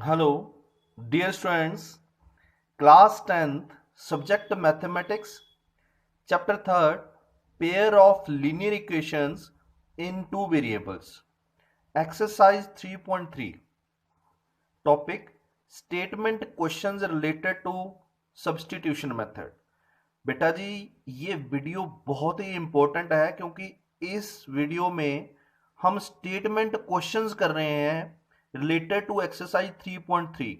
Hello, dear students, class 10th, subject mathematics, chapter 3rd, pair of linear equations in two variables. Exercise 3.3. Topic, statement questions related to substitution method. बेटा जी, ये video बहुत ही important है क्योंकि इस video में हम statement questions कर रहे हैं रिलेटेड टू एक्सरसाइज 3.3।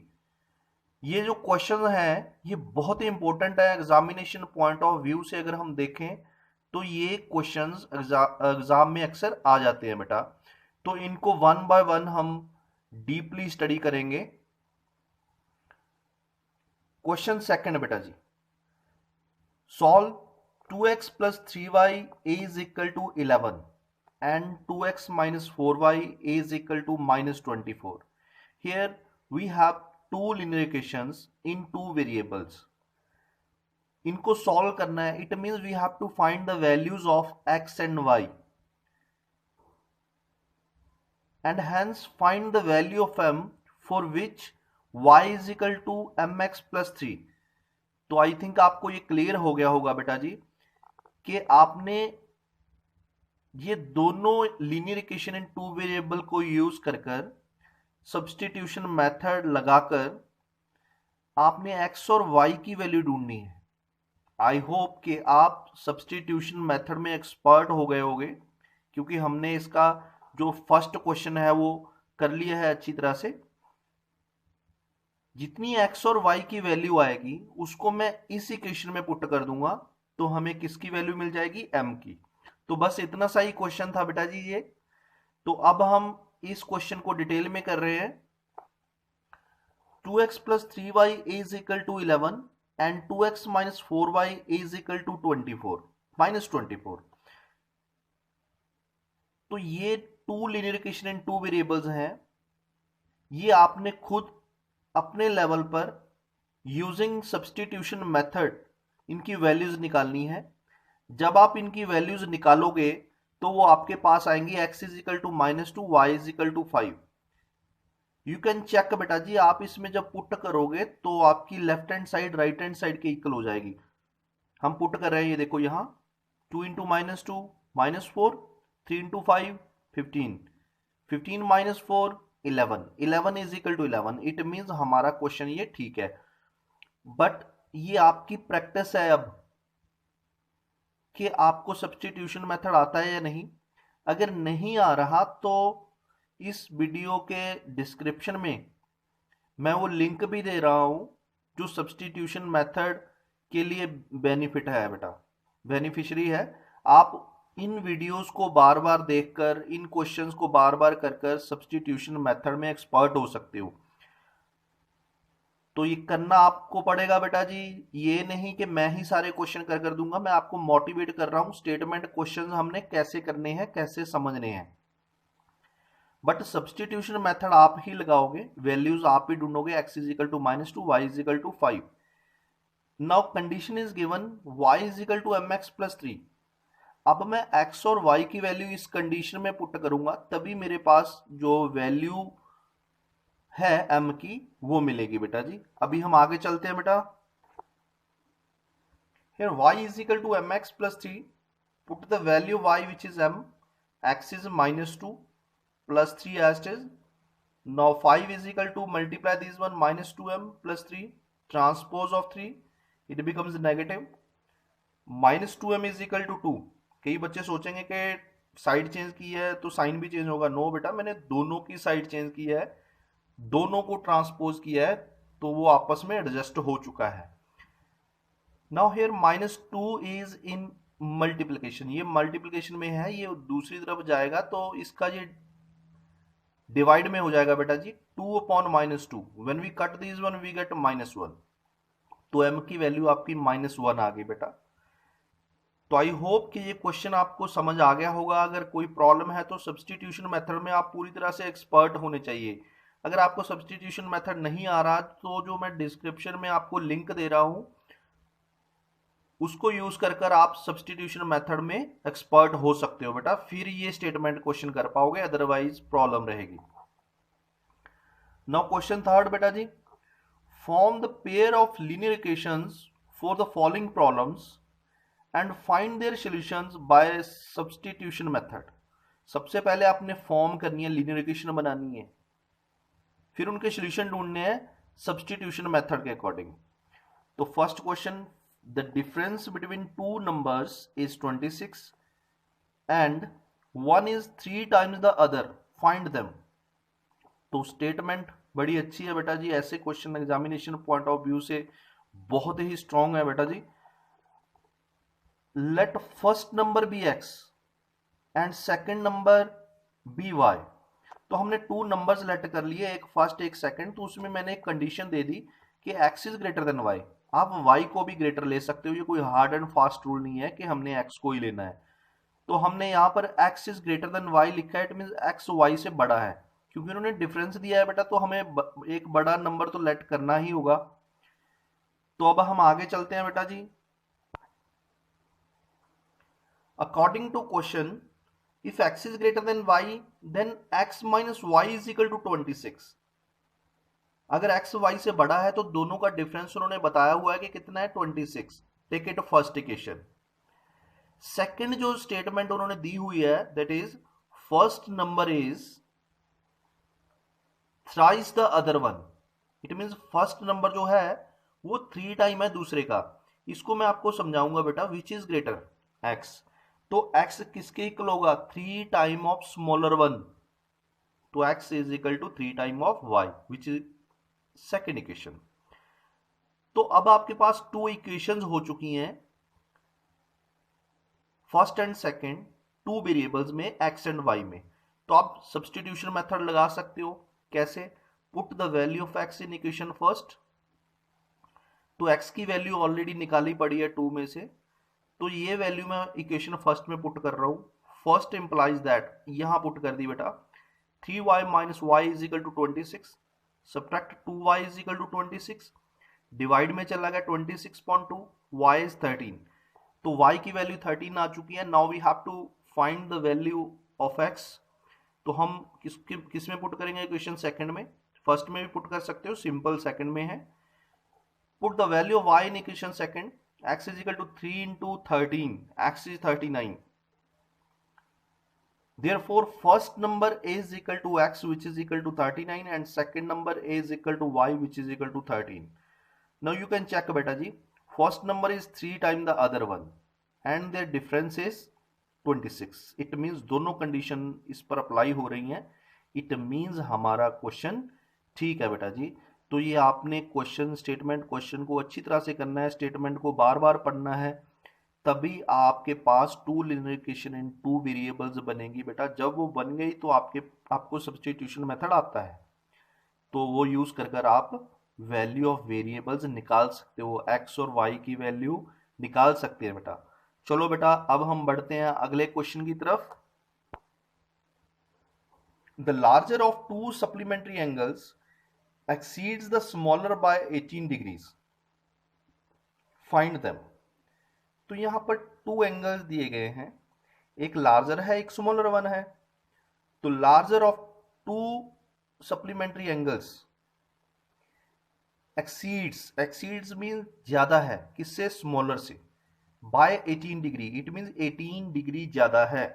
ये जो क्वेश्चन है ये बहुत ही इंपॉर्टेंट है एग्जामिनेशन पॉइंट ऑफ व्यू से। अगर हम देखें तो ये क्वेश्चंस एग्जाम में अक्सर आ जाते हैं बेटा, तो इनको वन बाय वन हम डीपली स्टडी करेंगे। क्वेश्चन सेकंड बेटा जी, solve 2x plus 3y is equal to 11 and 2x minus 4y is equal to minus 24. Here we have two linear equations in two variables. इनको solve करना है, it means we have to find the values of x and y and hence find the value of m for which y is equal to mx plus 3. तो I think आपको ये clear हो गया होगा बेटा जी कि आपने ये दोनों linear equation in two variable को यूज कर सब्स्टिट्यूशन मेथड लगाकर आपने x और y की वैल्यू ढूंढनी है। आई होप कि आप सब्स्टिट्यूशन मेथड में एक्सपर्ट हो गए होंगे क्योंकि हमने इसका जो फर्स्ट क्वेश्चन है वो कर लिया है अच्छी तरह से। जितनी x और y की वैल्यू आएगी उसको मैं इस इक्वेशन में पुट कर दूंगा तो हमें किसकी वैल्यू मिल जाएगी, m की। तो बस इतना सा ही क्वेश्चन था बेटा जी ये। तो अब हम इस क्वेश्चन को डिटेल में कर रहे हैं। 2x plus 3y is equal to 11 and 2x minus 4y is equal to 24 minus 24। तो ये two linear equation in two variables हैं। ये आपने खुद अपने लेवल पर यूजिंग सब्स्टिट्यूशन मेथड इनकी वैल्यूज निकालनी है। जब आप इनकी वैल्यूज निकालोगे तो वो आपके पास आएंगी x is equal to -2, y is equal to 5। You can check बेटा जी, आप इसमें जब पुट करोगे तो आपकी left hand side right hand side के इक्वल हो जाएगी। हम पुट कर रहे हैं, ये देखो यहाँ 2 into -2 -4, 3 into 5 15, 15 minus 4 11, 11 is equal to 11। It means हमारा क्वेश्चन ये ठीक है। बट ये आपकी प्रैक्टिस है अब कि आपको सब्स्टिट्यूशन मेथड आता है या नहीं। अगर नहीं आ रहा तो इस वीडियो के डिस्क्रिप्शन में मैं वो लिंक भी दे रहा हूं जो सब्स्टिट्यूशन मेथड के लिए बेनिफिट है बेटा, बेनिफिशियरी है। आप इन वीडियोस को बार बार देखकर, इन क्वेश्चंस को बार बार कर सब्स्टिट्यूशन मेथड में एक्सपर्ट हो सकते हो। तो ये करना आपको पड़ेगा बेटा जी। ये नहीं कि मैं ही सारे क्वेश्चन कर दूंगा, मैं आपको मोटिवेट कर रहा हूं। स्टेटमेंट क्वेश्चन हमने कैसे करने हैं, कैसे समझने हैं। बट सब्स्टिट्यूशन मेथड आप ही लगाओगे, वैल्यूज आप ही ढूंढोगे। x is equal to -2, y is equal to 5। Now condition is given y is equal to mx plus 3। अब मैं x और y की वैल्यू इस कंडीशन में पुट करूंगा तभी मेरे पास जो वैल्यू है m की वो मिलेगी बेटा जी। अभी हम आगे चलते हैं बेटा। Here y is equal to mx plus 3, put the value y which is m, x is -2 plus 3 as it is. Now 5 is equal to multiply this one -2m plus 3, transpose of 3, it becomes negative। -2m is equal to 2। कई बच्चे सोचेंगे कि side change की है तो sign भी change होगा। No बेटा, मैंने दोनों की साइड चेंज की है, दोनों को ट्रांसपोज किया है तो वो आपस में एडजस्ट हो चुका है। Now here -2 is in multiplication, ये मल्टीप्लिकेशन में है, ये दूसरी तरफ जाएगा तो इसका ये डिवाइड में हो जाएगा बेटा जी। 2 upon -2, when we cut this one we get -1, तो m की वैल्यू आपकी -1 आ गई बेटा। तो आई होप कि ये क्वेश्चन आपको समझ आ गया होगा। अगर कोई प्रॉब्लम है तो सब्स्टिट्यूशन मेथड में आप पूरी तरह से एक्सपर्ट होने चाहिए। अगर आपको सब्स्टिट्यूशन मेथड नहीं आ रहा तो जो मैं डिस्क्रिप्शन में आपको लिंक दे रहा हूं उसको यूज कर आप सब्स्टिट्यूशन मेथड में एक्सपर्ट हो सकते हो बेटा, फिर ये स्टेटमेंट क्वेश्चन कर पाओगे, अदरवाइज प्रॉब्लम रहेगी। नाउ क्वेश्चन थर्ड बेटा जी, form the pair of linear equations for the following problems and find their solutions by substitution method. सबसे पहले आपने फॉर्म करनी है, लीनियर इक्वेशन बनानी है, फिर उनके सॉल्यूशन ढूंढने हैं सब्स्टिट्यूशन मेथड के अकॉर्डिंग। तो first question, the difference between two numbers is 26 and one is 3 times the other, find them. तो स्टेटमेंट बड़ी अच्छी है बेटा जी, ऐसे question examination point of view से बहुत ही स्ट्रांग है बेटा जी। Let first number be x and second number be y. तो हमने टू नंबर्स लेट कर लिए, एक फर्स्ट एक सेकंड, तो उसमें मैंने एक कंडीशन दे दी कि x is greater than y। आप y को भी ग्रेटर ले सकते हो, ये कोई हार्ड एंड फास्ट रूल नहीं है कि हमने x को ही लेना है। तो हमने यहाँ पर x is greater than y लिखा है, इट मीन x y से बड़ा है, क्योंकि उन्होंने डिफरेंस दिया है बेटा, तो हमें एक बड़ा नंबर तो लेट करना ही होगा। तो अब हम आगे चलते हैं बेटा जी। According to question, if x is greater than y then x minus y is equal to 26। अगर x y से बड़ा है तो दोनों का डिफरेंस उन्होंने बताया हुआ है कि कितना है, 26। Take it first equation. Second जो स्टेटमेंट उन्होंने दी हुई है, that is first number is thrice the other one. It means first number जो है वो 3 टाइम है दूसरे का। इसको मैं आपको समझाऊंगा बेटा, विच इज ग्रेटर, x। तो x किसके इक्वल होगा, 3 टाइम ऑफ स्मॉलर वन। तो x is equal to 3 time of y, which is second equation. तो अब आपके पास टू इक्वेशंस हो चुकी हैं, first and second, two variables में x एंड y में। तो आप सब्स्टिट्यूशन मेथड लगा सकते हो। कैसे, put the value of x in equation first. तो x की वैल्यू ऑलरेडी निकाली पड़ी है टू में से, तो ये वैल्यू मैं इक्वेशन फर्स्ट में पुट कर रहा हूं। फर्स्ट इंप्लाइज दैट, यहां पुट कर दी बेटा, 3y minus Y is equal to 26, subtract 2y is equal to 26, divide में चला गया 26.2, y इज 13। तो y की वैल्यू 13 आ चुकी है। Now we have to find the value of x। तो हम किस में पुट करेंगे, इक्वेशन सेकंड में। फर्स्ट में भी पुट कर सकते हो, सिंपल सेकंड में है। Put the value of y in equation second, x is equal to 3 into 13, x is 39. Therefore, first number a is equal to x, which is equal to 39, and second number a is equal to y, which is equal to 13. Now you can check beta ji, first number is 3 times the other one, and their difference is 26. It means दोनों condition इस पर apply हो रही हैं। It means हमारा question ठीक है बेटा जी। तो ये आपने क्वेश्चन स्टेटमेंट क्वेश्चन को अच्छी तरह से करना है, स्टेटमेंट को बार बार पढ़ना है, तभी आपके पास two linear equation in two variables बनेगी बेटा। जब वो बन गई तो आपको सब्स्टिट्यूशन मेथड आता है, तो वो यूज कर आप वैल्यू ऑफ वेरिएबल्स निकाल सकते हो, एक्स और वाई की वैल्यू निकाल सकते हैं बेटा। चलो बेटा अब हम बढ़ते हैं अगले क्वेश्चन की तरफ। The larger of two supplementary angles exceeds the smaller by 18 degrees, find them। तो यहां पर टू एंगल्स दिए गए हैं, एक लार्जर है एक स्मॉलर वन है। तो larger of two supplementary angles exceeds mean ज्यादा है, किससे, स्मॉलर से, by 18 degree, it mean 18 degree ज्यादा है।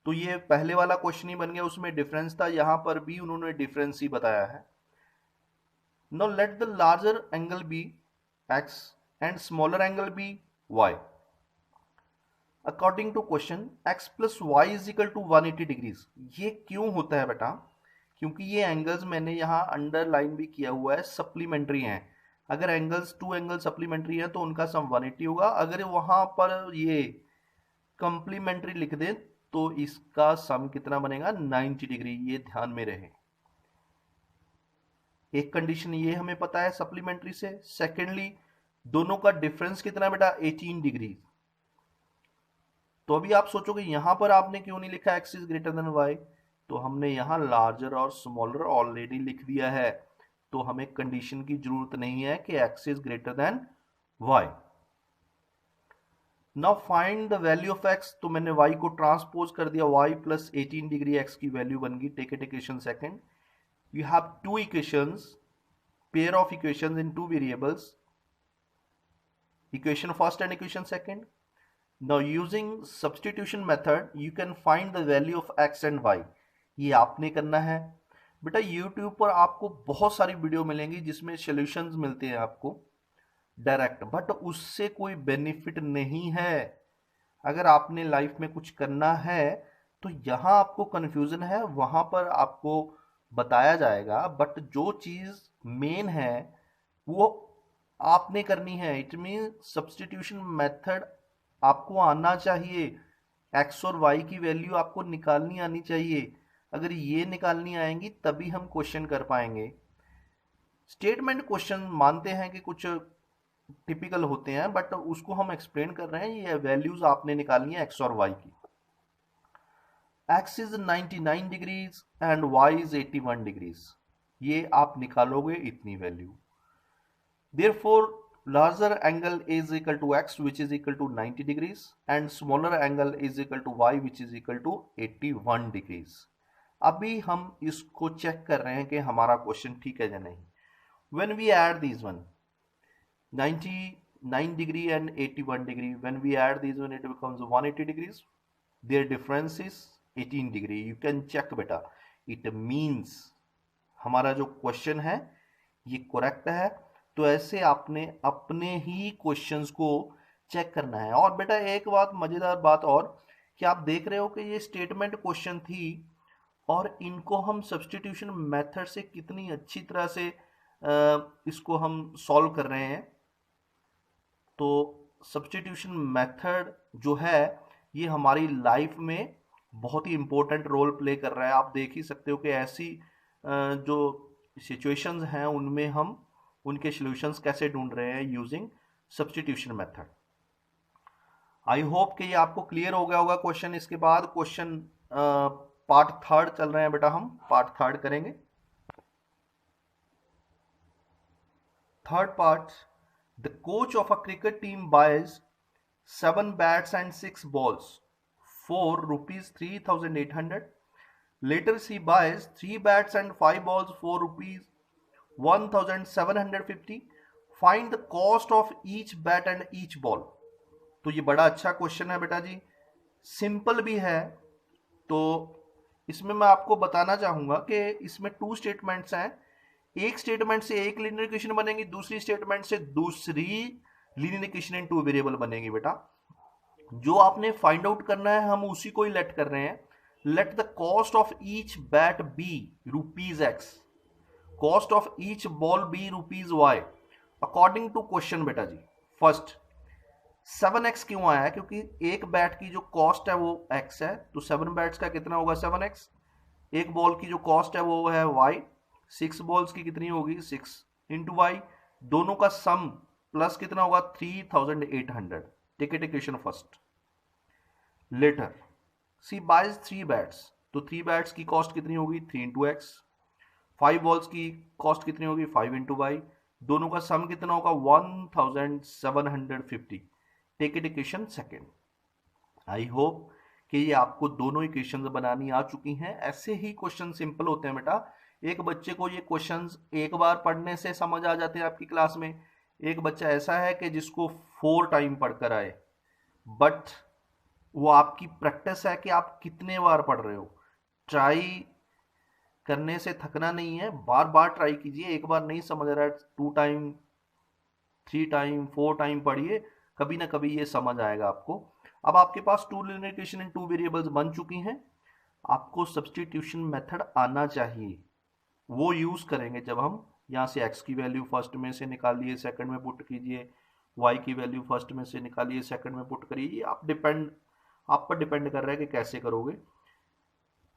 तो ये पहले वाला क्वेश्चन ही बन गया, उसमें डिफरेंस था, यहां पर भी उन्होंने डिफरेंस ही बताया है। Now let the larger angle be x and smaller angle be y. According to question, x plus y is equal to 180 degrees। ये क्यों होता है बेटा, क्योंकि ये एंगल्स मैंने यहाँ अंडरलाइन भी किया हुआ है, सप्लीमेंट्री हैं। अगर एंगल्स टू एंगल सप्लीमेंट्री हैं तो उनका सम 180 होगा। अगर वहां पर ये कंप्लीमेंट्री लिख दें तो इसका सम कितना बनेगा, 90 डिग्री। ये ध्यान में रहे। एक कंडीशन ये हमें पता है सप्लीमेंट्री से। सेकेंडली दोनों का डिफरेंस कितना बेटा, 18 डिग्री। तो अभी आप सोचोगे यहां पर आपने क्यों नहीं लिखा x is greater than y। तो हमने यहां लार्जर और स्मॉलर ऑलरेडी लिख दिया है, तो हमें कंडीशन की जरूरत नहीं है कि x is greater than y। Now find the value of x। तो मैंने y को ट्रांसपोज कर दिया, y प्लस 18 डिग्री x की वैल्यू बन गई। Take it equation second. you have two equations, pair of equations in two variables, equation first and equation second. Now using substitution method you can find the value of x and y. ये आपने करना है बेटा। YouTube पर आपको बहुत सारी video मिलेंगी जिसमें सॉल्यूशंस मिलते हैं आपको डायरेक्ट, बट उससे कोई बेनिफिट नहीं है। अगर आपने लाइफ में कुछ करना है तो यहाँ आपको कंफ्यूजन है, वहां पर आपको बताया जाएगा, बट जो चीज मेन है वो आपने करनी है। इट मीन सब्स्टिट्यूशन मेथड आपको आना चाहिए, एक्स और वाई की वैल्यू आपको निकालनी आनी चाहिए। अगर ये निकालनी आएंगी तभी हम क्वेश्चन कर पाएंगे। स्टेटमेंट क्वेश्चन मानते हैं कि कुछ टिपिकल होते हैं, बट उसको हम एक्सप्लेन कर रहे हैं। ये वैल्यूज आपने निकालनी है एक्स और वाई की। X is 99 degrees and Y is 81 degrees, ये आप निकालोगे इतनी value. Therefore, larger angle is equal to x, which is equal to 90 degrees, and smaller angle is equal to y, which is equal to 81 degrees. अभी हम इसको check कर रहे हैं कि हमारा क्वेश्चन ठीक है या नहीं। When we add these one, 99 degree and 81 degree, when we add these one, it becomes 180 degrees. Their difference is 18 degree. You can check बेटा। It means हमारा जो क्वेश्चन है ये करेक्ट है। तो ऐसे आपने अपने ही क्वेश्चंस को चेक करना है। और बेटा एक बात, मजेदार बात और, कि आप देख रहे हो कि ये स्टेटमेंट क्वेश्चन थी और इनको हम सब्स्टिट्यूशन मेथड से कितनी अच्छी तरह से इसको हम सॉल्व कर रहे हैं। तो सब्स्टिट्यूशन मेथड जो है ये हमारी लाइफ में बहुत ही इंपॉर्टेंट रोल प्ले कर रहा है। आप देख ही सकते हो कि ऐसी जो सिचुएशंस हैं उनमें हम उनके सॉल्यूशंस कैसे ढूंढ रहे हैं यूजिंग सब्स्टिट्यूशन मेथड। आई होप कि ये आपको क्लियर हो गया होगा क्वेश्चन। इसके बाद क्वेश्चन पार्ट थर्ड चल रहे हैं बेटा, हम पार्ट थर्ड करेंगे। Third part, the coach of a cricket team boys 7 bats and 6 balls for ₹3,800. Later she buys 3 bats and 5 balls for ₹1,750. Find the cost of each bat and each ball. तो ये बड़ा अच्छा question है बेटा जी, simple भी है। तो इसमें मैं आपको बताना चाहूंगा कि इसमें 2 स्टेटमेंट्स हैं। एक स्टेटमेंट से एक लीनियर इक्वेशन बनेगी, दूसरी स्टेटमेंट से दूसरी लीनियर इक्वेशन इन 2 वेरिएबल बनेगी बेटा। जो आपने फाइंड आउट करना है हम उसी को ही लेट कर रहे हैं। Let the cost of each bat be ₹X, cost of each ball be ₹Y according to question बेटा जी। फर्स्ट 7x क्यों आया है? क्योंकि एक बैट की जो कॉस्ट है वो x है, तो 7 बैट्स का कितना होगा 7x। एक बॉल की जो कॉस्ट है वो है y, 6 बॉल्स की कितनी होगी 6 इंटू y, दोनों का सम प्लस कितना होगा 3,800। Take it equation first. Later she buys 3 bats, तो 3 बैट्स की कॉस्ट कितनी होगी 3 इंटू x। 5 बॉल्स की कॉस्ट कितनी होगी 5 इंटू y, दोनों का सम कितना होगा 1,750। Take it equation second. I hope कि ये आपको दोनों इक्वेशंस बनानी आ चुकी हैं। ऐसे ही क्वेश्चन सिंपल होते हैं बेटा। एक बच्चे को ये क्वेश्चंस एक बार पढ़ने से समझ आ जाते हैं आपकी क्लास में। एक बच्चा ऐसा है कि जिसको 4 टाइम पढ़कर आए, बट वो आपकी प्रैक्टिस है कि आप कितने बार पढ़ रहे हो। ट्राई करने से थकना नहीं है, बार बार ट्राई कीजिए। एक बार नहीं समझ रहा है 2 टाइम 3 टाइम 4 टाइम पढ़िए, कभी ना कभी ये समझ आएगा आपको। अब आपके पास 2 लीनियर इक्वेशन इन 2 वेरिएबल्स बन चुकी हैं। आपको सब्स्टिट्यूशन मेथड आना चाहिए, वो यूज करेंगे जब हम यहाँ से x की वैल्यू फर्स्ट में से निकालिए सेकंड में पुट कीजिए, y की वैल्यू फर्स्ट में से निकालिए सेकंड में पुट करिए। आप पर डिपेंड कर रहा है कि कैसे करोगे।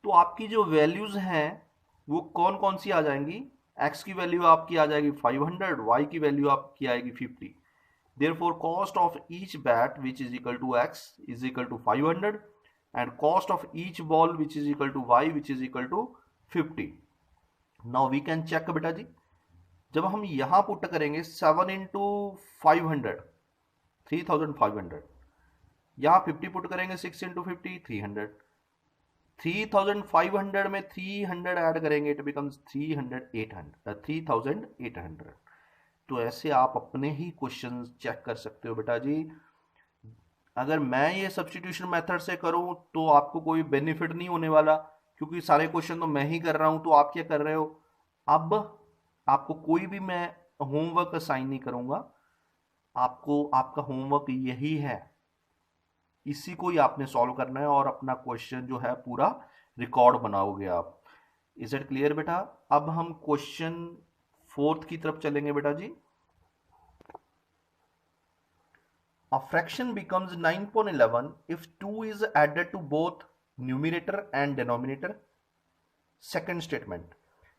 तो आपकी जो वैल्यूज हैं वो कौन कौन सी आ जाएंगी। x की वैल्यू आपकी आ जाएगी 500, y की वैल्यू आपकी आएगी 50। Therefore, cost of each bat which is equal to x is equal to 500 and cost of each ball which is equal to y which is equal to 50. Now we can check बेटा जी। जब हम यहां put करेंगे 7 into 500 3,500, यहां 50 put करेंगे 6 into 50 300, 3500 में 300 add करेंगे, it becomes 3800। तो ऐसे आप अपने ही क्वेश्चन चेक कर सकते हो बेटा जी। अगर मैं ये सब्स्टिट्यूशन मेथड से करूं तो आपको कोई बेनिफिट नहीं होने वाला, क्योंकि सारे क्वेश्चन तो मैं ही कर रहा हूं, तो आप क्या कर रहे हो। अब आपको कोई भी मैं होमवर्क असाइन नहीं करूंगा, आपको आपका होमवर्क यही है, इसी को ही आपने सॉल्व करना है और अपना क्वेश्चन जो है पूरा रिकॉर्ड बनाओगे आप। इज इट क्लियर बेटा। अब हम क्वेश्चन फोर्थ की तरफ चलेंगे बेटा जी। A fraction becomes 9.11 if 2 is added to both numerator and denominator. Second statement,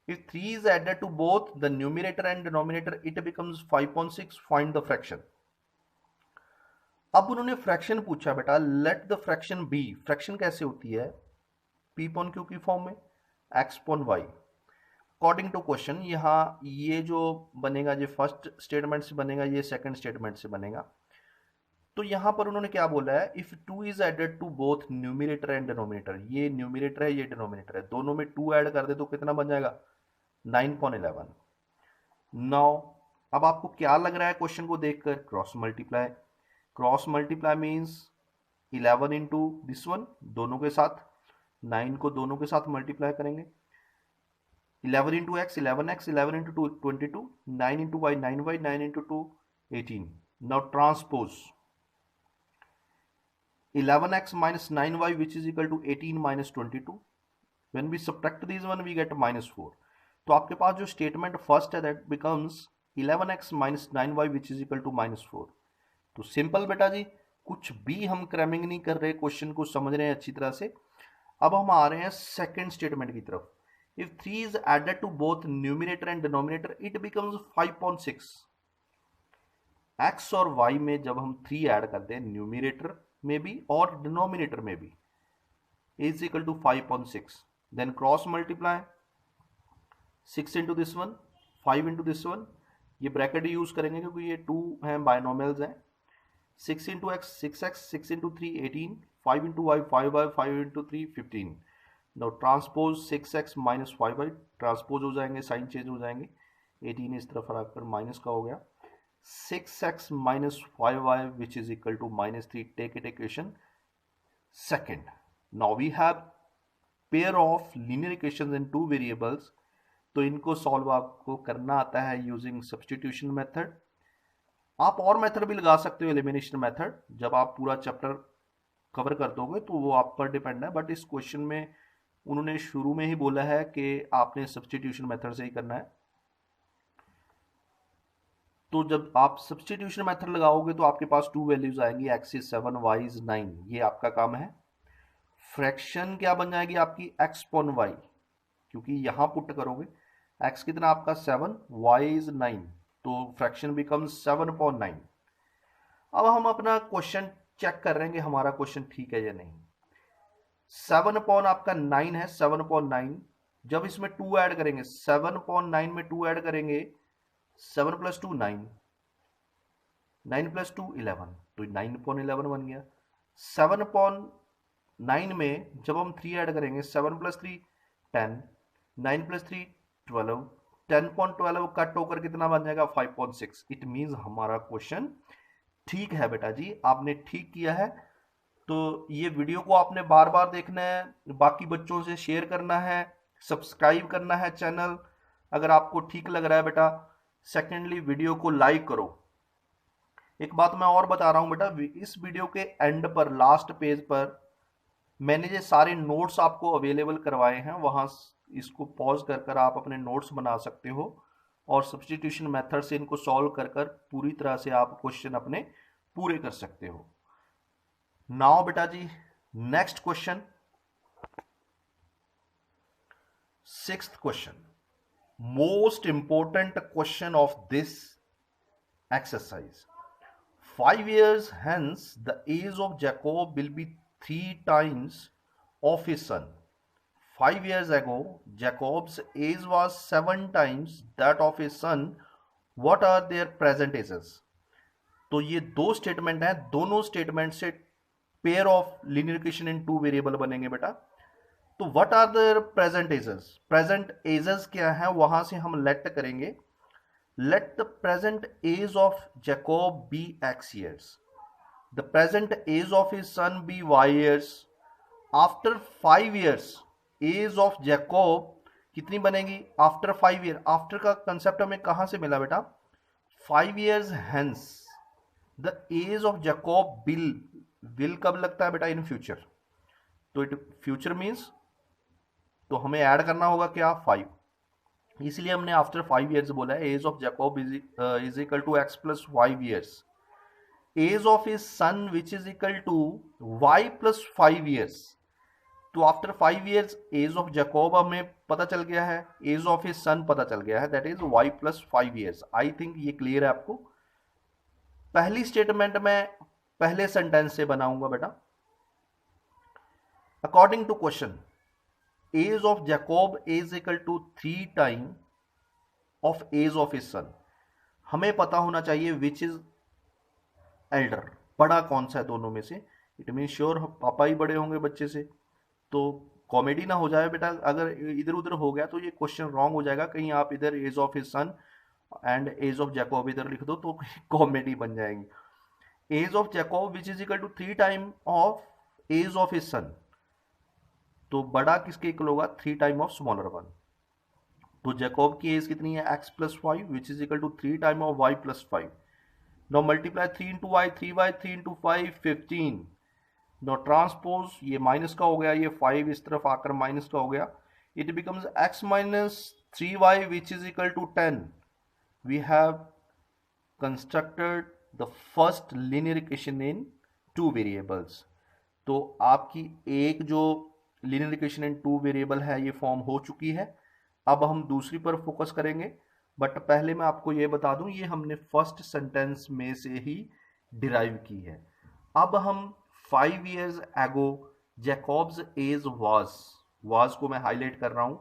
if 3 is added to both the numerator and denominator, it becomes 5.6. Find the fraction. अब उन्होंने fraction पूछा बेटा, let the fraction be. Fraction कैसे होती है, P upon Q की form में, X upon Y. According to question यहाँ ये जो बनेगा, ये फर्स्ट स्टेटमेंट से बनेगा, ये सेकंड स्टेटमेंट से बनेगा। तो यहां पर उन्होंने क्या बोला है, if 2 is added to both numerator and denominator, ये न्यूमिनेटर है ये डिनोमिनेटर है, दोनों में 2 ऐड कर दे तो कितना बन जाएगा 9.11। नाउ अब आपको क्या लग रहा है क्वेश्चन को देखकर, cross multiply. Cross multiply means 11 into this one, दोनों के साथ 9 को दोनों के साथ मल्टीप्लाई करेंगे। 11 into X 11x, 11 into 2 22, 9 into Y 9y, 9 into 2 18। Now transpose 11x minus 9y which is equal to 18 minus 22. When we subtract these one we get minus 4. तो आपके पास जो स्टेटमेंट फर्स्ट है that becomes 11x minus 9y which is equal to minus 4. तो simple बेटा जी, कुछ भी हम cramming नहीं कर रहे, क्वेश्चन को समझ रहे हैं अच्छी तरह से। अब हम आ रहे हैं सेकंड स्टेटमेंट की तरफ। If 3 is added to both numerator and denominator it becomes 5.6. x और y में जब हम 3 ऐड करते हैं न्यूमिनेटर में भी और डिनोमिनेटर में भी, is equal to 5.6. then cross multiply 6 into this one 5 into this one, ये ब्रैकेट यूज करेंगे क्योंकि ये 2 हैं, बायनोमियल्स हैं। 6 into x 6x, 6 into 3 18, 5 into y 5y, 5 into 3 15। now transpose 6x minus 5y, transpose हो जाएंगे, साइन चेंज हो जाएंगे, 18 इस तरफ आकर माइनस का हो गया, 6x minus 5y which is equal to minus 3. Take it equation second. Now we have pair of linear equations in two variables. तो इनको सॉल्व आपको करना आता है यूजिंग सब्स्टिट्यूशन मेथड। आप और मेथड भी लगा सकते हो, एलिमिनेशन मेथड, जब आप पूरा चैप्टर कवर कर दोगे तो वो आप पर डिपेंड है। बट इस क्वेश्चन में उन्होंने शुरू में ही बोला है कि आपने सब्स्टिट्यूशन मेथड से ही करना है। तो जब आप सब्स्टिट्यूशन मेथड लगाओगे तो आपके पास 2 वैल्यूज आएंगी, x इज 7 y इज 9। ये आपका काम है। फ्रैक्शन क्या बन जाएगी आपकी, x पॉन y, क्योंकि यहां पुट करोगे x कितना आपका 7, y इज 9, तो फ्रैक्शन बिकम्स 7/9। अब हम अपना क्वेश्चन चेक कर रहे हैं कि हमारा क्वेश्चन ठीक है या नहीं। 7 आपका 9 है, 7/9। जब इसमें 2 ऐड करेंगे, 7/9 में 2 ऐड करेंगे, 7 + 2 9, 9 + 2 11, तो 9/11 बन गया। 7/9 में जब हम 3 ऐड करेंगे, 7 + 3 10, 9 + 3 12, 10/12 कट होकर कितना बन जाएगा 5.6। इट मींस हमारा क्वेश्चन ठीक है बेटा जी, आपने ठीक किया है। तो ये वीडियो को आपने बार बार देखना है, बाकी बच्चों से शेयर करना है, सब्सक्राइब करना है चैनल अगर आपको ठीक लग रहा है बेटा। सेकेंडली वीडियो को लाइक करो। एक बात मैं और बता रहा हूं बेटा, इस वीडियो के एंड पर लास्ट पेज पर मैंने ये सारे नोट्स आपको अवेलेबल करवाए हैं, वहां इसको पॉज कर आप अपने नोट्स बना सकते हो और सब्स्टिट्यूशन मेथड से इनको सॉल्व कर पूरी तरह से आप क्वेश्चन अपने पूरे कर सकते हो। नाउ बेटा जी नेक्स्ट क्वेश्चन, 6th क्वेश्चन, most important question of this exercise. 5 years hence the age of Jacob will be 3 times of his son. 5 years ago Jacob's age was 7 times that of his son. What are their present ages? तो ये दो statement हैं, दोनों statement से pair of linear equation in 2 variable बनेंगे बेटा। तो what are the present ages? Present ages क्या है, वहां से हम लेट करेंगे, let the present age of Jacob be x years, the present age of his son be y years, after 5 years age of Jacob कितनी बनेगी? After 5 year, after का concept हमें कहां से मिला बेटा? 5 years hence the as of Jacob will कब लगता है बेटा? In future. तो इट फ्यूचर मीन्स, तो हमें ऐड करना होगा क्या? 5, इसलिए हमने आफ्टर 5 years बोला है। Age of Jacob is equal to x plus 5 years, age of his son which is equal to y plus 5 years। तो after 5 years age of Jacob हमें पता चल गया है, एज ऑफ हिज सन पता चल गया है, that is y plus 5 years। I think ये क्लियर है आपको। पहली स्टेटमेंट में पहले सेंटेंस से बनाऊंगा बेटा। According to question, age of Jacob is equal to 3 time of age of his son. हमें पता होना चाहिए विच इज एल्डर, बड़ा कौन सा है दोनों में से। इट मीन श्योर पापा ही बड़े होंगे बच्चे से, तो कॉमेडी ना हो जाए बेटा। अगर इधर उधर हो गया तो ये क्वेश्चन रॉन्ग हो जाएगा, कहीं आप इधर age of his son and age of Jacob इधर लिख दो तो कॉमेडी बन जाएगी। Age of Jacob which is equal to 3 time of age of his son, तो बड़ा किसके इक्वल होगा? 3 टाइम ऑफ स्मॉलर वन। तो जैकोब की एज कितनी है? x plus 5 which is equal to 3 time of y plus 5। Now multiply 3 into Y, 3y, 3 into 5, 15। Now transpose, ये माइनस का हो गया, ये 5 इस तरफ आकर माइनस का हो गया, it becomes x minus 3y which is equal to 10। We have constructed the first linear equation in 2 variables. तो आपकी एक जो लीनियर इक्वेशन इन 2 वेरिएबल है ये फॉर्म हो चुकी है। अब हम दूसरी पर फोकस करेंगे, बट पहले मैं आपको ये बता दूं, ये हमने फर्स्ट सेंटेंस में से ही डिराइव की है। अब हम 5 years ago Jacob's age was को मैं हाईलाइट कर रहा हूं।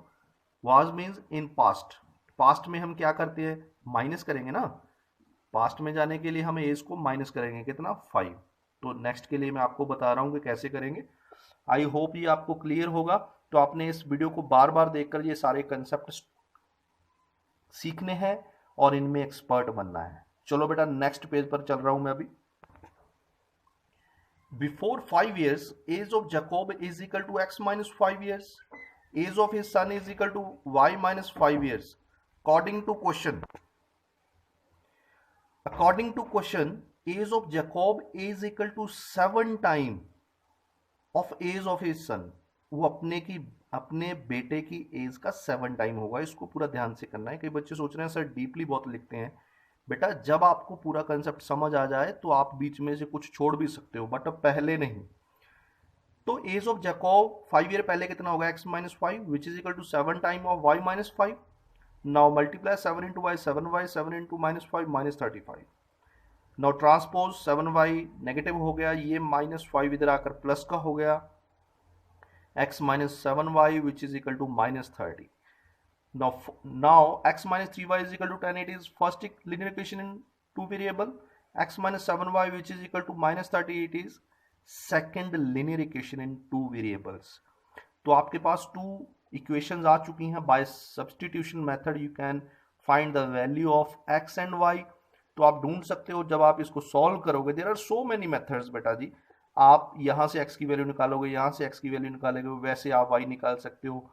Was means in past. Past में हम क्या करते हैं? माइनस करेंगे ना। पास्ट में जाने के लिए हम एज को माइनस करेंगे, कितना? 5। तो नेक्स्ट के लिए मैं आपको बता रहा हूं कि कैसे करेंगे। आई होप ये आपको क्लियर होगा। तो आपने इस वीडियो को बार बार देखकर ये सारे कंसेप्ट सीखने हैं और इनमें एक्सपर्ट बनना है। चलो बेटा नेक्स्ट पेज पर चल रहा हूं मैं अभी। Before 5 years age of Jacob is equal to x minus 5 years, age of his son is equal to y minus 5 years। According to question age of Jacob is equal to 7 time of age of his son. वो अपने बेटे की as का 7 time होगा। इसको पूरा ध्यान से करना है। कई बच्चे सोच रहे हैं सर डीपली बहुत लिखते हैं। बेटा जब आपको पूरा कंसेप्ट समझ आ जाए तो आप बीच में से कुछ छोड़ भी सकते हो, बट पहले नहीं। तो एज ऑफ जैकोब 5 ईयर पहले कितना होगा? x minus 5 which is equal to 7 time of y minus 5। Now multiply 7 into Y, 7y, 7 into minus 5 minus 35। Now transpose 7y negative हो गया, ये माइनस 5 इधर आकर प्लस का हो गया, x minus 7y which is equal to minus 30. Now x minus 3y is equal to 10. It is first linear equation in 2 variable. X minus 7y which is equal to minus 30. It is second linear equation in 2 variables. तो आपके पास 2 equations आ चुकी हैं। By substitution method you can find the value of x and y. तो आप ढूंढ सकते हो जब आप इसको सॉल्व करोगे। There are so many methods बेटा जी। आप यहां से x की वैल्यू निकालोगे, यहां से x की वैल्यू निकालोगे, वैसे आप y निकाल सकते हो।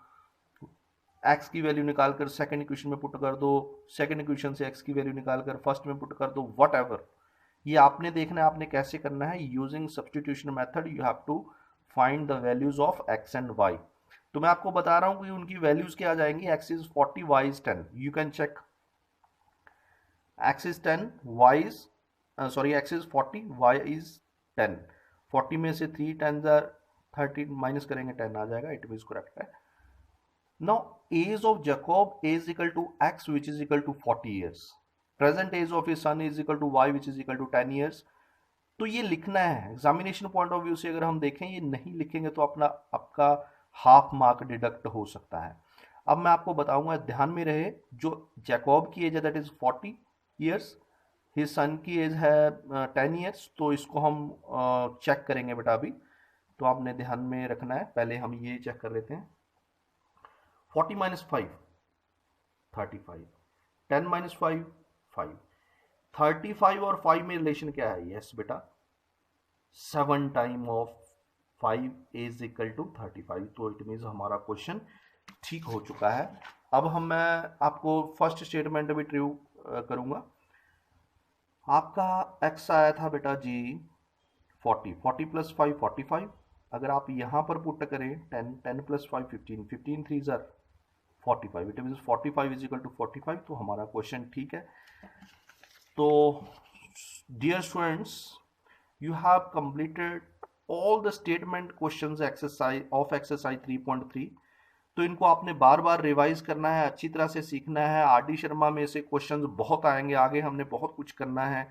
x की वैल्यू निकालकर सेकंड इक्वेशन में पुट कर दो, सेकंड इक्वेशन से x की वैल्यू निकालकर फर्स्ट में पुट कर दो, व्हाटएवर। ये आपने देखना है आपने कैसे करना है। Using substitution method you have to find the values of x and y। तो मैं आपको बता रहा हूं कि उनकी वैल्यूज क्या आ जाएंगी। x is 40, y is 10। You can check. x is 10, y is x is 40, y is 10। 40 में से 3 10 30 माइनस करेंगे 10 आ जाएगा। इट मींस करेक्ट है। Now age of Jacob is equal to x which is equal to 40 years। Present age of his son is equal to y which is equal to 10 years। तो ये लिखना है। Examination point of view से अगर हम देखें, ये नहीं लिखेंगे तो आपका हाफ मार्क डिडक्ट हो सकता है। अब मैं आपको बताऊंगा, ध्यान में रहे, जो जैकोब की एज है that is 40 years, his son की एज है 10 years। तो इसको हम चेक करेंगे बेटा अभी। तो आपने ध्यान में रखना है। पहले हम ये चेक कर लेते हैं। 40 माइनस 5 35, 10 माइनस 5 5, 35 और 5 में रिलेशन क्या है? यस बेटा, 7 time of 5 is equal to 35। तो इट मीन्स हमारा क्वेश्चन ठीक हो चुका है। अब मैं आपको फर्स्ट स्टेटमेंट भी ट्रू करूंगा। आपका एक्स आया था बेटा जी 40, 40 प्लस 5 45। अगर आप यहाँ पर पुट करें 10, 10 प्लस 5 15, 15 3 ज़र 45, it means 45 is equal to 45। तो हमारा क्वेश्चन ठीक है। तो dear students, you have completed all the statement questions exercise of exercise 3.3। तो इनको आपने बार बार रिवाइज करना है, अच्छी तरह से सीखना है। आर डी शर्मा में से क्वेश्चंस बहुत आएंगे आगे, हमने बहुत कुछ करना है।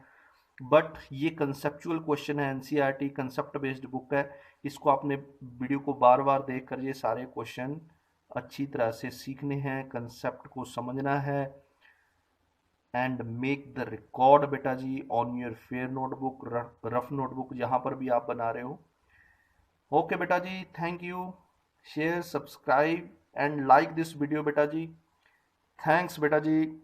बट ये कंसेप्चुअल क्वेश्चन है, एनसीईआरटी कंसेप्ट बेस्ड बुक है। इसको आपने वीडियो को बार बार देख कर ये सारे क्वेश्चन अच्छी तरह से सीखने हैं, कंसेप्ट को समझना है। एंड मेक द रिकॉर्ड बेटा जी on your fair notebook, rough notebook जहां पर भी आप बना रहे हो। ओके बेटा जी, thank you. Share, subscribe and like this video बेटा जी। थैंक्स बेटा जी।